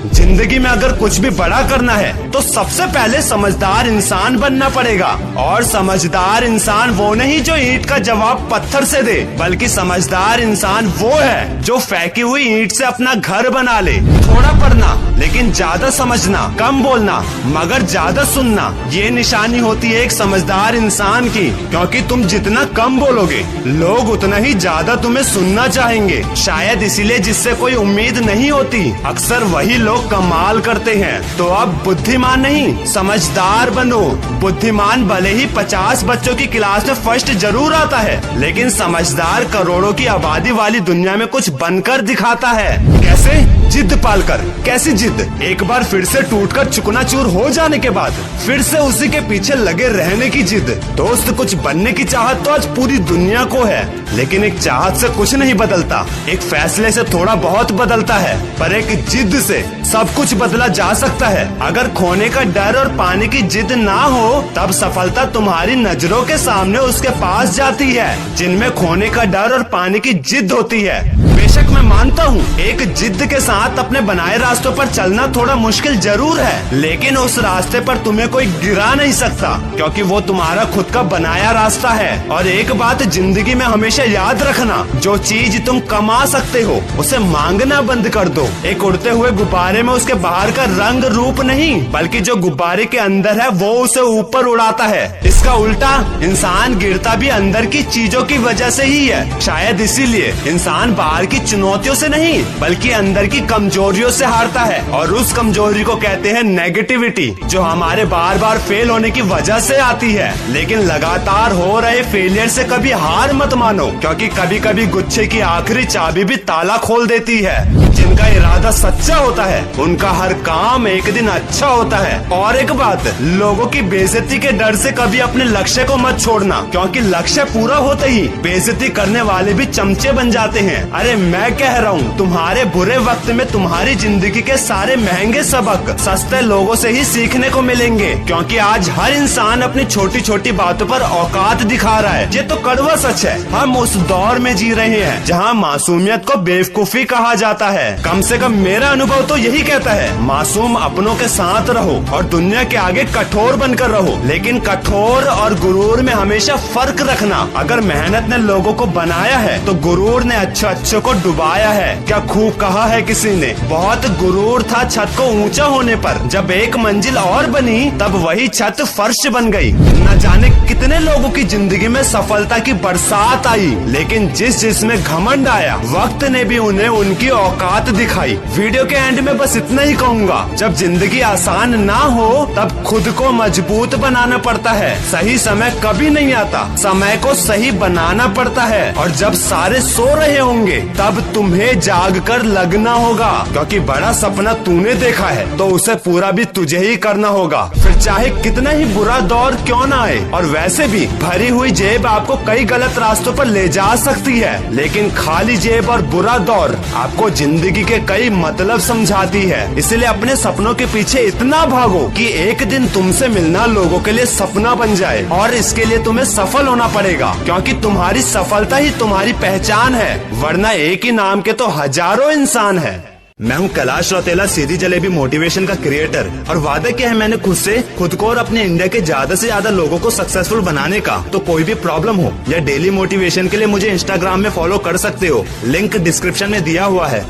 जिंदगी में अगर कुछ भी बड़ा करना है तो सबसे पहले समझदार इंसान बनना पड़ेगा। और समझदार इंसान वो नहीं जो ईंट का जवाब पत्थर से दे, बल्कि समझदार इंसान वो है जो फेंकी हुई ईंट से अपना घर बना ले। थोड़ा पढ़ना लेकिन ज्यादा समझना, कम बोलना मगर ज्यादा सुनना, ये निशानी होती है एक समझदार इंसान की। क्योंकि तुम जितना कम बोलोगे लोग उतना ही ज्यादा तुम्हें सुनना चाहेंगे। शायद इसीलिए जिससे कोई उम्मीद नहीं होती अक्सर वही लोग कमाल करते हैं। तो अब बुद्धिमान नहीं समझदार बनो। बुद्धिमान भले ही 50 बच्चों की क्लास में फर्स्ट जरूर आता है, लेकिन समझदार करोड़ों की आबादी वाली दुनिया में कुछ बनकर दिखाता है। कैसे? जिद पालकर। कैसी जिद? एक बार फिर से टूटकर चुकनाचूर हो जाने के बाद फिर से उसी के पीछे लगे रहने की जिद। दोस्त, कुछ बनने की चाहत तो आज पूरी दुनिया को है, लेकिन एक चाहत से कुछ नहीं बदलता। एक फैसले से थोड़ा बहुत बदलता है, पर एक जिद से सब कुछ बदला जा सकता है। अगर खोने का डर और पाने की जिद ना हो तब सफलता तुम्हारी नजरों के सामने उसके पास जाती है जिनमें खोने का डर और पाने की जिद होती है। बेशक मैं मानता हूँ एक जिद के साथ अपने बनाए रास्तों पर चलना थोड़ा मुश्किल जरूर है, लेकिन उस रास्ते पर तुम्हें कोई गिरा नहीं सकता क्योंकि वो तुम्हारा खुद का बनाया रास्ता है। और एक बात जिंदगी में हमेशा याद रखना, जो चीज तुम कमा सकते हो उसे मांगना बंद कर दो। एक उड़ते हुए गुब्बारे में उसके बाहर का रंग रूप नहीं, बल्कि जो गुब्बारे के अंदर है वो उसे ऊपर उड़ाता है। इसका उल्टा इंसान गिरता भी अंदर की चीजों की वजह से ही है। शायद इसीलिए इंसान बाहर की चुनौतियों से नहीं बल्कि अंदर की कमजोरियों से हारता है, और उस कमजोरी को कहते हैं नेगेटिविटी, जो हमारे बार बार फेल होने की वजह से आती है। लेकिन लगातार हो रहे फेलियर से कभी हार मत मानो, क्योंकि कभी कभी गुच्छे की आखिरी चाबी भी ताला खोल देती है। जिनका इरादा सच्चा होता है उनका हर काम एक दिन अच्छा होता है। और एक बात, लोगों की बेइज्जती के डर से कभी अपने लक्ष्य को मत छोड़ना, क्योंकि लक्ष्य पूरा होते ही बेइज्जती करने वाले भी चमचे बन जाते हैं। अरे मैं कह रहा हूँ तुम्हारे बुरे वक्त में तुम्हारी जिंदगी के सारे महंगे सबक सस्ते लोगों से ही सीखने को मिलेंगे, क्योंकि आज हर इंसान अपनी छोटी छोटी बातों पर औकात दिखा रहा है। ये तो कड़वा सच है। हम उस दौर में जी रहे हैं जहाँ मासूमियत को बेवकूफी कहा जाता है। कम से कम मेरा अनुभव तो यही कहता है, मासूम अपनों के साथ रहो और दुनिया के आगे कठोर बनकर रहो, लेकिन कठोर और गुरूर में हमेशा फर्क रखना। अगर मेहनत ने लोगों को बनाया है तो गुरूर ने अच्छे को डुबाया है। क्या खूब कहा है किसी ने, बहुत गुरूर था छत को ऊंचा होने पर, जब एक मंजिल और बनी तब वही छत फर्श बन गई। न जाने कितने लोगों की जिंदगी में सफलता की बरसात आई, लेकिन जिसमें घमंड आया वक्त ने भी उन्हें उनकी औकात दिखाई। वीडियो के एंड में बस इतना ही कहूँगा, जब जिंदगी आसान ना हो तब खुद को मजबूत बनाना पड़ता है। सही समय कभी नहीं आता, समय को सही बनाना पड़ता है। और जब सारे सो रहे होंगे तब तुम्हें जाग कर लगना होगा, क्योंकि बड़ा सपना तूने देखा है तो उसे पूरा भी तुझे ही करना होगा, फिर चाहे कितना ही बुरा दौर क्यों ना आए। और वैसे भी भरी हुई जेब आपको कई गलत रास्तों पर ले जा सकती है, लेकिन खाली जेब और बुरा दौर आपको जिंदगी के कई मतलब समझाती है। इसलिए अपने सपनों के पीछे इतना भागो कि एक दिन तुमसे मिलना लोगों के लिए सपना बन जाए। और इसके लिए तुम्हें सफल होना पड़ेगा, क्योंकि तुम्हारी सफलता ही तुम्हारी पहचान है, वरना एक ही नाम के तो हजारों इंसान है। मैं हूँ कैलाश रौतेला, सीधी जलेबी मोटिवेशन का क्रिएटर, और वादा किया है मैंने खुद को और अपने इंडिया के ज्यादा से ज्यादा लोगों को सक्सेसफुल बनाने का। तो कोई भी प्रॉब्लम हो या डेली मोटिवेशन के लिए मुझे इंस्टाग्राम में फॉलो कर सकते हो, लिंक डिस्क्रिप्शन में दिया हुआ है।